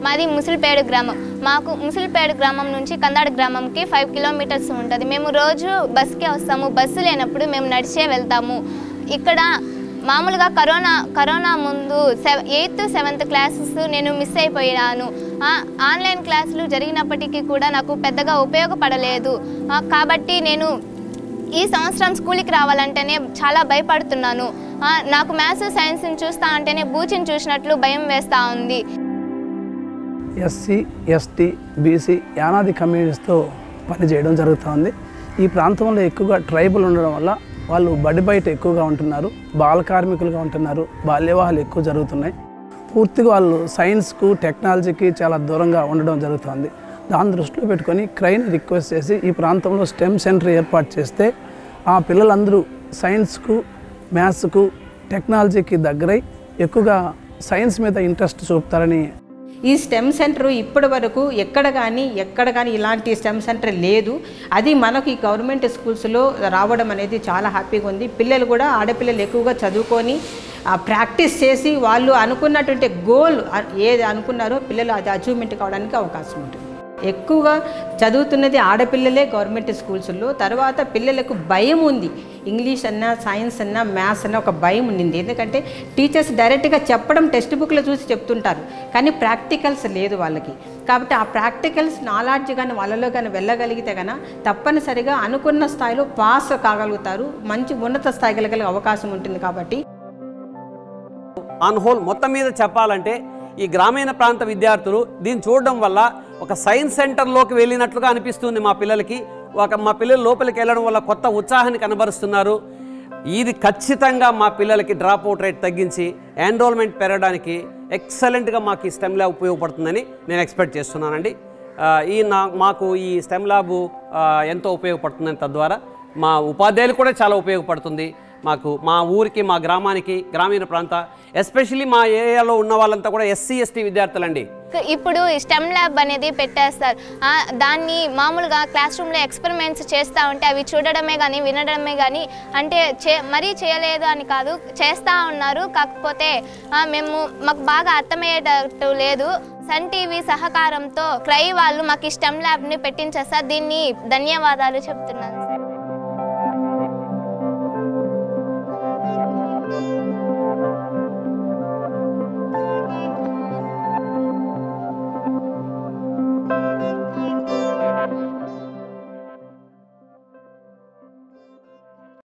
మాది ముసిలిపేడు గ్రామం. మాకు ముసిలిపేడు గ్రామం నుంచి కందాడ గ్రామంకి 5 కిలోమీటర్స్ ఉంటుంది. మేము రోజు బస్కే వస్తాము. బస్సు లేనప్పుడు మేము నడిచే వెళ్తాము. ఇక్కడ మామూలుగా కరోనా ముందు 8th 7th క్లాసెస్ నేను మిస్ అయిపోయాను. ఆన్లైన్ క్లాసులు జరిగినప్పటికీ కూడా నాకు పెద్దగా ఉపయోగపడలేదు. కాబట్టి నేను ఈ సంవత్సరం స్కూల్కి రావాలంటేనే చాలా భయపడుతున్నాను. నాకు మ్యాథ్స్ సైన్స్ని చూస్తా అంటేనే బూచిని చూసినట్లు భయం వేస్తూ ఉంది. ఎస్సీ ఎస్టీ బీసీ యానాది కమ్యూనిటీస్తో పనిచేయడం జరుగుతుంది. ఈ ప్రాంతంలో ఎక్కువగా ట్రైబల్ ఉండడం వల్ల వాళ్ళు బడి బయట ఎక్కువగా ఉంటున్నారు, బాల కార్మికులుగా ఉంటున్నారు, బాల్యవివాహాలు ఎక్కువ జరుగుతున్నాయి. పూర్తిగా వాళ్ళు సైన్స్కు టెక్నాలజీకి చాలా దూరంగా ఉండడం జరుగుతుంది. దాన్ని దృష్టిలో పెట్టుకొని క్రైని రిక్వెస్ట్ చేసి ఈ ప్రాంతంలో స్టెమ్ సెంటర్ ఏర్పాటు చేస్తే ఆ పిల్లలందరూ సైన్స్కు మ్యాథ్స్కు టెక్నాలజీకి దగ్గరై ఎక్కువగా సైన్స్ మీద ఇంట్రెస్ట్ చూపుతారని. ఈ స్టెమ్ సెంటర్ ఇప్పటి వరకు ఎక్కడ కానీ ఇలాంటి స్టెమ్ సెంటర్ లేదు. అది మనకు ఈ గవర్నమెంట్ స్కూల్స్లో రావడం అనేది చాలా హ్యాపీగా ఉంది. పిల్లలు కూడా ఆడపిల్లలు ఎక్కువగా చదువుకొని ప్రాక్టీస్ చేసి వాళ్ళు అనుకున్నటువంటి గోల్ ఏది అనుకున్నారో పిల్లలు అది అచీవ్మెంట్ కావడానికి అవకాశం ఉంటుంది. ఎక్కువగా చదువుతున్నది ఆడపిల్లలే గవర్నమెంట్ స్కూల్స్లో. తర్వాత పిల్లలకు భయం ఉంది. ఇంగ్లీష్ అన్నా సైన్స్ అన్నా మ్యాథ్స్ అన్నా ఒక భయం ఉండింది. ఎందుకంటే టీచర్స్ డైరెక్ట్గా చెప్పడం టెక్స్ట్ బుక్లో చూసి చెప్తుంటారు, కానీ ప్రాక్టికల్స్ లేదు వాళ్ళకి. కాబట్టి ఆ ప్రాక్టికల్స్ నాలెడ్జ్ కానీ వాళ్ళలో కానీ వెళ్ళగలిగితే కన్నా తప్పనిసరిగా అనుకున్న స్థాయిలో పాస్ కాగలుగుతారు, మంచి ఉన్నత స్థాయి కలిగే అవకాశం ఉంటుంది. కాబట్టి ఆన్ హోల్ మొత్తం మీద చెప్పాలంటే ఈ గ్రామీణ ప్రాంత విద్యార్థులు దీన్ని చూడడం వల్ల ఒక సైన్స్ సెంటర్లోకి వెళ్ళినట్లుగా అనిపిస్తుంది మా పిల్లలకి. మా పిల్లలు లోపలికి వెళ్ళడం వల్ల కొత్త ఉత్సాహాన్ని కనబరుస్తున్నారు. ఇది ఖచ్చితంగా మా పిల్లలకి డ్రాప్ అవుట్ రేట్ తగ్గించి ఎన్రోల్మెంట్ పెరగడానికి ఎక్సలెంట్గా మాకు ఈ స్టెమ్ ల్యాబ్ ఉపయోగపడుతుందని నేను ఎక్స్పెక్ట్ చేస్తున్నానండి. మాకు ఈ స్టెమ్ ల్యాబ్ ఎంతో ఉపయోగపడుతుందని, తద్వారా మా ఉపాధ్యాయులు కూడా చాలా ఉపయోగపడుతుంది. మాకు మా ఊరికి మా గ్రామానికి గ్రామీణ ప్రాంత ఎస్పెషల్లీ మా ఏరియాలో ఉన్న వాళ్ళంతా కూడా ఎస్సీ ఎస్టీ విద్యార్థులండి. ఇప్పుడు స్టెమ్ ల్యాబ్ అనేది పెట్టేస్తారు. దాన్ని మామూలుగా క్లాస్ రూమ్లో ఎక్స్పెరిమెంట్స్ చేస్తూ ఉంటే అవి చూడడమే కానీ వినడమే కానీ అంటే మరీ చేయలేదు అని కాదు, చేస్తూ ఉన్నారు. కాకపోతే మాకు బాగా అర్థమయ్యేటట్టు లేదు. సన్ టీవీ సహకారంతో క్రై వాళ్ళు మాకు ఈ స్టెమ్ ల్యాబ్ని పెట్టించేస్తారు. దీన్ని ధన్యవాదాలు చెప్తున్నాను.